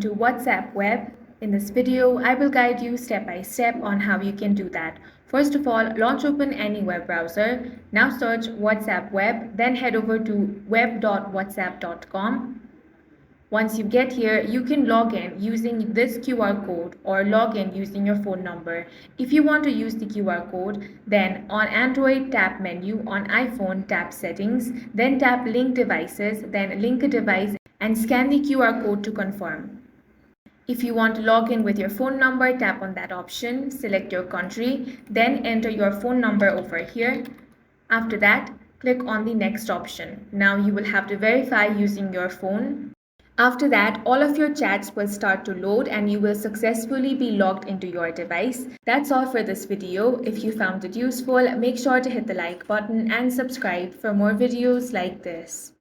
into WhatsApp Web. In this video, I will guide you step by step on how you can do that. First of all, launch open any web browser. Now search WhatsApp Web, then head over to web.whatsapp.com. Once you get here, you can log in using this QR code or log in using your phone number. If you want to use the QR code, then on Android tap menu, on iPhone tap settings, then tap link devices, then link a device and scan the QR code to confirm. If you want to log in with your phone number, tap on that option, select your country, then enter your phone number over here. After that, click on the next option. Now you will have to verify using your phone. After that, all of your chats will start to load and you will successfully be logged into your device. That's all for this video. If you found it useful, make sure to hit the like button and subscribe for more videos like this.